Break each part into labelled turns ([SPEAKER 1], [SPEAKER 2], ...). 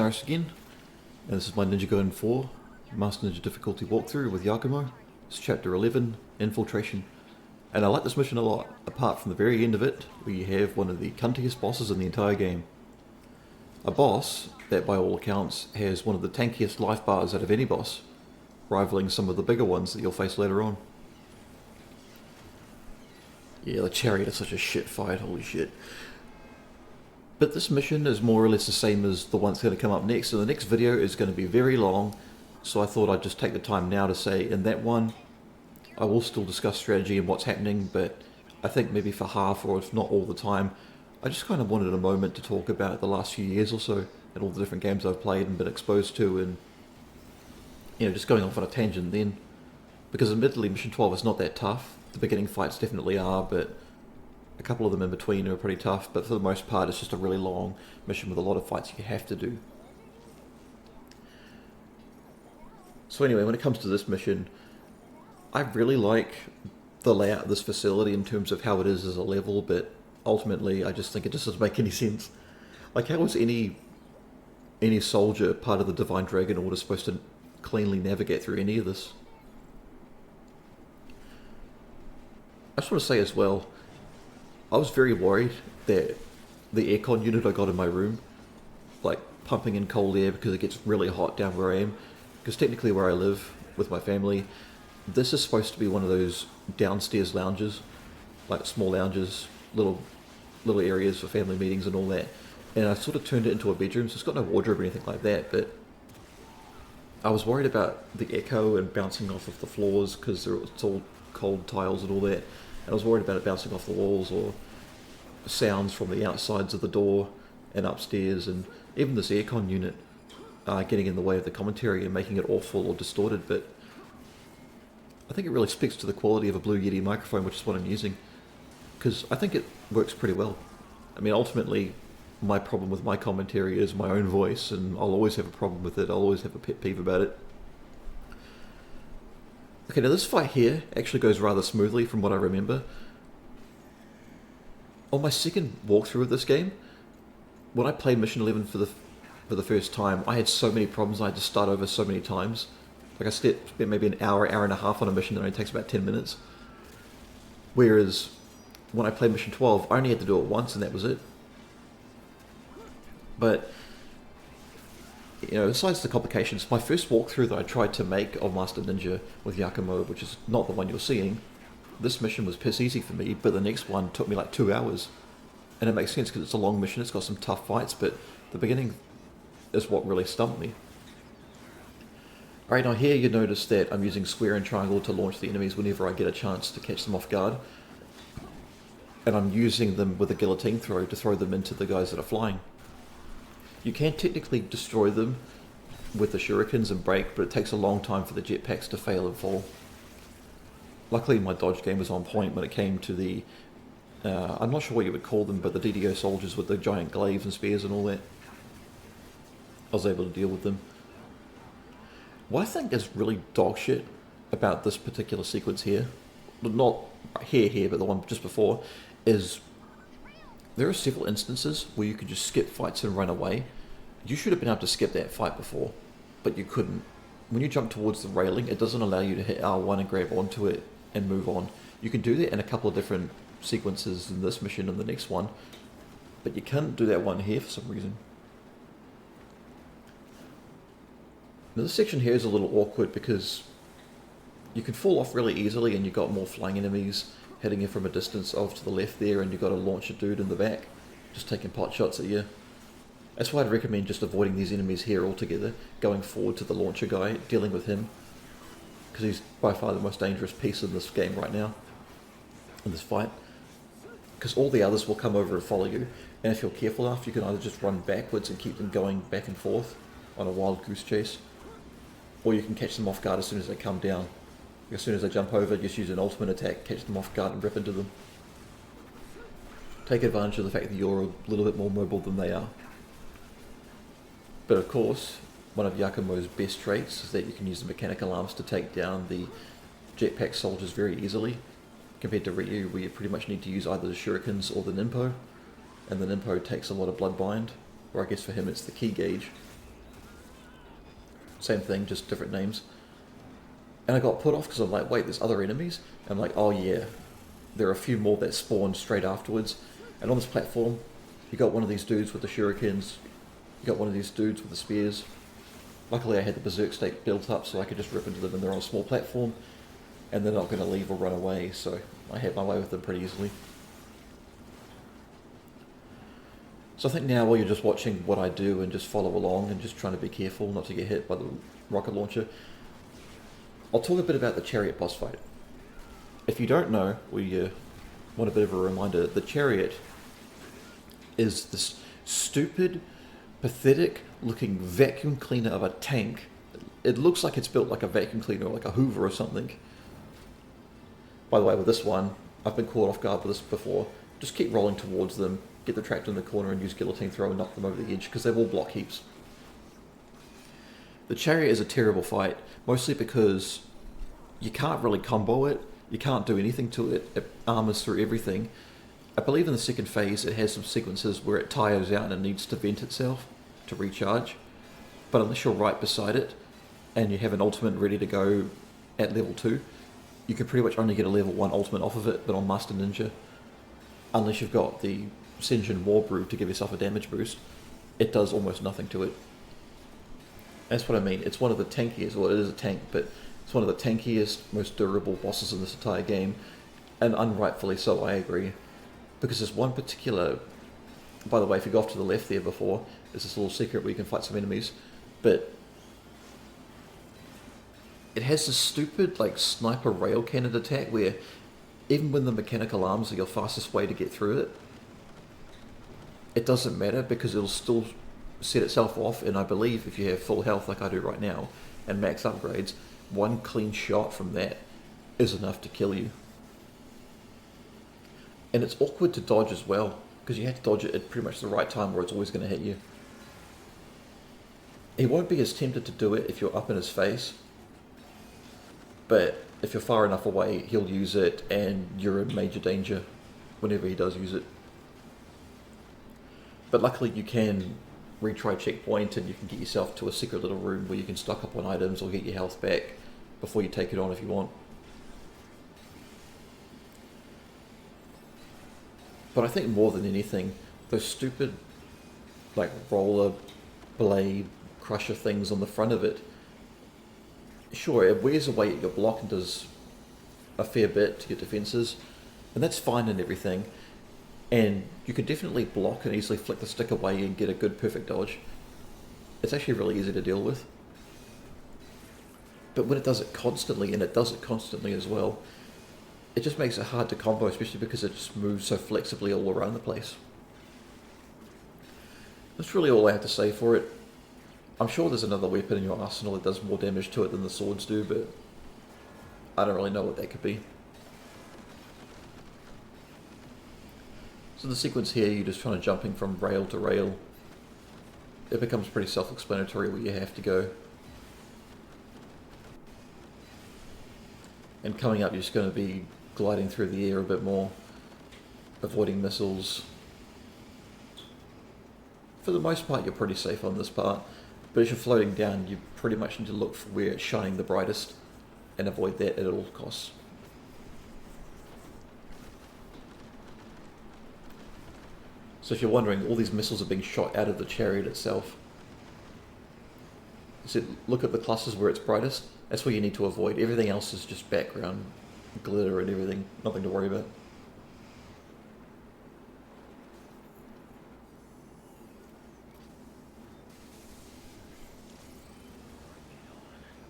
[SPEAKER 1] Cyrus again, and this is my Ninja Gaiden 4 Master Ninja difficulty walkthrough with Yakumo. It's chapter 11, Infiltration, and I like this mission a lot, apart from the very end of it, where you have one of the cuntiest bosses in the entire game. A boss that by all accounts has one of the tankiest life bars out of any boss, rivaling some of the bigger ones that you'll face later on. Yeah, the Chariot is such a shit fight, holy shit. But this mission is more or less the same as the one that's going to come up next, so the next video is going to be very long, so I thought I'd just take the time now to say in that one, I will still discuss strategy and what's happening, but I think maybe for half, or if not all the time, I just kind of wanted a moment to talk about the last few years or so, and all the different games I've played and been exposed to, and just going off on a tangent then, because admittedly Mission 12 is not that tough. The beginning fights definitely are, but a couple of them in between are pretty tough, but for the most part it's just a really long mission with a lot of fights you have to do. So anyway, when it comes to this mission, I really like the layout of this facility in terms of how it is as a level, but ultimately I just think it just doesn't make any sense. Like, how is any soldier part of the Divine Dragon Order supposed to cleanly navigate through any of this? I just want to say as well, I was very worried that the aircon unit I got in my room, like pumping in cold air because it gets really hot down where I am, because technically where I live with my family, this is supposed to be one of those downstairs lounges, like small lounges, little areas for family meetings and all that, and I sort of turned it into a bedroom, so it's got no wardrobe or anything like that, but I was worried about the echo and bouncing off of the floors because it's all cold tiles and all that. And I was worried about it bouncing off the walls or sounds from the outsides of the door and upstairs, and even this aircon unit getting in the way of the commentary and making it awful or distorted. But I think it really speaks to the quality of a Blue Yeti microphone, which is what I'm using, because I think it works pretty well. I mean, ultimately, my problem with my commentary is my own voice, and I'll always have a problem with it. I'll always have a pet peeve about it. Okay, now this fight here actually goes rather smoothly from what I remember. On my second walkthrough of this game, when I played Mission 11 for the first time, I had so many problems. I had to start over so many times. Like, I spent maybe an hour and a half on a mission that only takes about 10 minutes. Whereas when I played Mission 12, I only had to do it once and that was it. But besides the complications, my first walkthrough that I tried to make of Master Ninja with Yakumo, which is not the one you're seeing, this mission was piss easy for me, but the next one took me like 2 hours. And it makes sense because it's a long mission, it's got some tough fights, but the beginning is what really stumped me. Alright, now here you notice that I'm using square and triangle to launch the enemies whenever I get a chance to catch them off guard. And I'm using them with a guillotine throw to throw them into the guys that are flying. You can technically destroy them with the shurikens and break, but it takes a long time for the jetpacks to fail and fall. Luckily my dodge game was on point when it came to the, I'm not sure what you would call them, but the DDO soldiers with the giant glaives and spears and all that. I was able to deal with them. What I think is really dog shit about this particular sequence here, not here, but the one just before, is there are several instances where you could just skip fights and run away. You should have been able to skip that fight before, but you couldn't. When you jump towards the railing, it doesn't allow you to hit R1 and grab onto it and move on. You can do that in a couple of different sequences in this mission and the next one, but you can't do that one here for some reason. Now this section here is a little awkward because you can fall off really easily and you've got more flying enemies hitting you from a distance off to the left there, and you've got to launch a dude in the back just taking pot shots at you. That's why I'd recommend just avoiding these enemies here altogether, going forward to the launcher guy, dealing with him, because he's by far the most dangerous piece in this game right now, in this fight, because all the others will come over and follow you, and if you're careful enough you can either just run backwards and keep them going back and forth on a wild goose chase, or you can catch them off guard as soon as they come down. As soon as they jump over, just use an ultimate attack, catch them off guard and rip into them. Take advantage of the fact that you're a little bit more mobile than they are. But of course, one of Yakumo's best traits is that you can use the mechanical arms to take down the jetpack soldiers very easily, compared to Ryu, where you pretty much need to use either the shurikens or the ninpo, and the ninpo takes a lot of blood bind, or I guess for him it's the ki gauge, same thing, just different names. And I got put off because I'm like, wait, there's other enemies? And I'm like, oh yeah, there are a few more that spawn straight afterwards. And on this platform, you got one of these dudes with the shurikens, you got one of these dudes with the spears. Luckily I had the berserk state built up so I could just rip into them and they're on a small platform, and they're not going to leave or run away, so I had my way with them pretty easily. So I think now while you're just watching what I do and just follow along and just trying to be careful not to get hit by the rocket launcher, I'll talk a bit about the Chariot boss fight. If you don't know, or you want a bit of a reminder, the Chariot is this stupid, pathetic looking vacuum cleaner of a tank. It looks like it's built like a vacuum cleaner or like a Hoover or something. By the way, with this one, I've been caught off guard with this before. Just keep rolling towards them, get them trapped in the corner and use guillotine throw and knock them over the edge, because they're all block heaps. The Chariot is a terrible fight, mostly because you can't really combo it, you can't do anything to it, it armors through everything. I believe in the second phase it has some sequences where it tires out and it needs to vent itself to recharge, but unless you're right beside it and you have an ultimate ready to go at level 2, you can pretty much only get a level 1 ultimate off of it, but on Master Ninja, unless you've got the Senjin War Brew to give yourself a damage boost, it does almost nothing to it. That's what I mean, it's one of the tankiest, well it is a tank, but it's one of the tankiest, most durable bosses in this entire game, and unrightfully so, I agree. Because there's one particular, by the way, if you go off to the left there before, there's this little secret where you can fight some enemies, but it has this stupid like sniper rail cannon attack where even when the mechanical arms are your fastest way to get through it, it doesn't matter because it'll still set itself off, and I believe if you have full health like I do right now and max upgrades, one clean shot from that is enough to kill you. And it's awkward to dodge as well, because you have to dodge it at pretty much the right time where it's always going to hit you. He won't be as tempted to do it if you're up in his face, but if you're far enough away, he'll use it and you're in major danger whenever he does use it. But luckily you can retry checkpoint and you can get yourself to a secret little room where you can stock up on items or get your health back before you take it on if you want. But I think more than anything, those stupid like roller blade crusher things on the front of it, sure, it wears away at your block and does a fair bit to your defenses, and that's fine and everything, and you can definitely block and easily flick the stick away and get a good perfect dodge. It's actually really easy to deal with. But when it does it constantly, and it does it constantly as well, it just makes it hard to combo, especially because it just moves so flexibly all around the place. That's really all I have to say for it. I'm sure there's another weapon in your arsenal that does more damage to it than the swords do, but I don't really know what that could be. So the sequence here, you're just trying to jumping from rail to rail. It becomes pretty self-explanatory where you have to go. And coming up, you're just going to be gliding through the air a bit more, avoiding missiles. For the most part, you're pretty safe on this part, but as you're floating down, you pretty much need to look for where it's shining the brightest and avoid that at all costs. So if you're wondering, all these missiles are being shot out of the chariot itself. So look at the clusters where it's brightest. That's where you need to avoid. Everything else is just background glitter and everything. Nothing to worry about.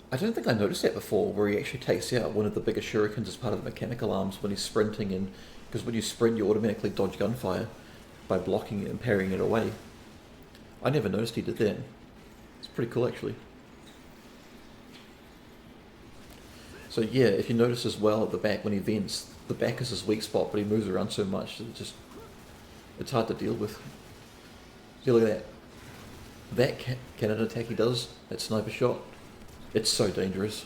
[SPEAKER 1] I don't think I noticed that before, where he actually takes out one of the bigger shurikens as part of the mechanical arms when he's sprinting, and because when you sprint you automatically dodge gunfire by blocking it and parrying it away. I never noticed he did that. It's pretty cool actually. So yeah, if you notice as well at the back when he vents, the back is his weak spot, but he moves around so much that it's hard to deal with. See, look at that. That cannon attack he does, that sniper shot, it's so dangerous.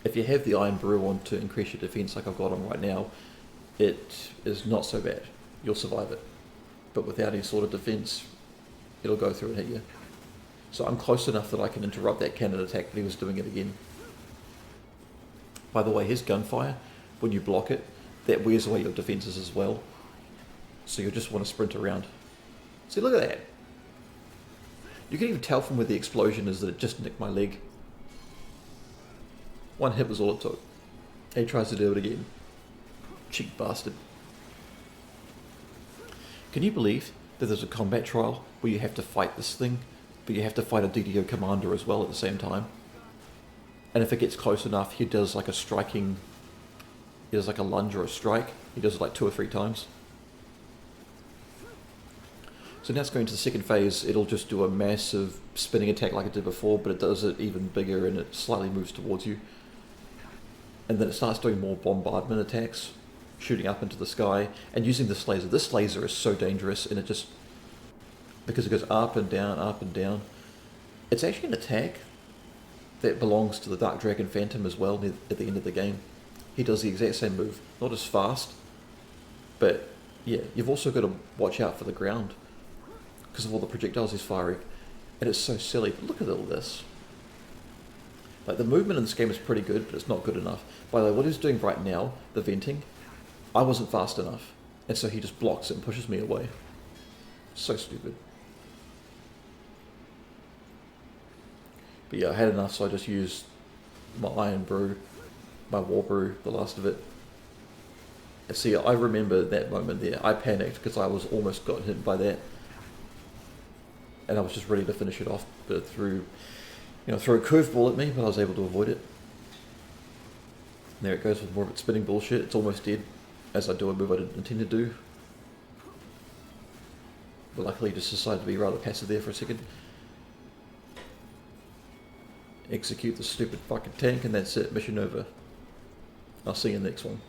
[SPEAKER 1] If you have the Iron Brew on to increase your defense like I've got on right now, it is not so bad. You'll survive it. But without any sort of defense, it'll go through and hit you. So I'm close enough that I can interrupt that cannon attack, but he was doing it again. By the way, his gunfire, when you block it, that wears away your defences as well. So you'll just want to sprint around. See, look at that. You can even tell from where the explosion is that it just nicked my leg. One hit was all it took. He tries to do it again. Cheap bastard. Can you believe that there's a combat trial where you have to fight this thing, but you have to fight a DDO commander as well at the same time? And if it gets close enough, he does like a striking, he does like a lunge or a strike. He does it like 2 or 3 times. So now it's going to the second phase. It'll just do a massive spinning attack like it did before, but it does it even bigger and it slightly moves towards you. And then it starts doing more bombardment attacks, shooting up into the sky, and using this laser. This laser is so dangerous, and it just, because it goes up and down, up and down. It's actually an attack that belongs to the Dark Dragon Phantom as well at the end of the game. He does the exact same move, not as fast, but yeah, you've also got to watch out for the ground because of all the projectiles he's firing, and it's so silly. But look at all this. Like, the movement in this game is pretty good, but it's not good enough. By the way, what he's doing right now, the venting, I wasn't fast enough, and so he just blocks it and pushes me away. So stupid. But yeah, I had enough, so I just used my Iron Brew, my War Brew, the last of it. And see, I remember that moment there. I panicked because I was almost got hit by that. And I was just ready to finish it off, but it threw a curveball at me, but I was able to avoid it. And there it goes with more of its spinning bullshit. It's almost dead, as I do a move I didn't intend to do. But luckily just decided to be rather passive there for a second. Execute the stupid fucking tank, and that's it. Mission over. I'll see you in the next one.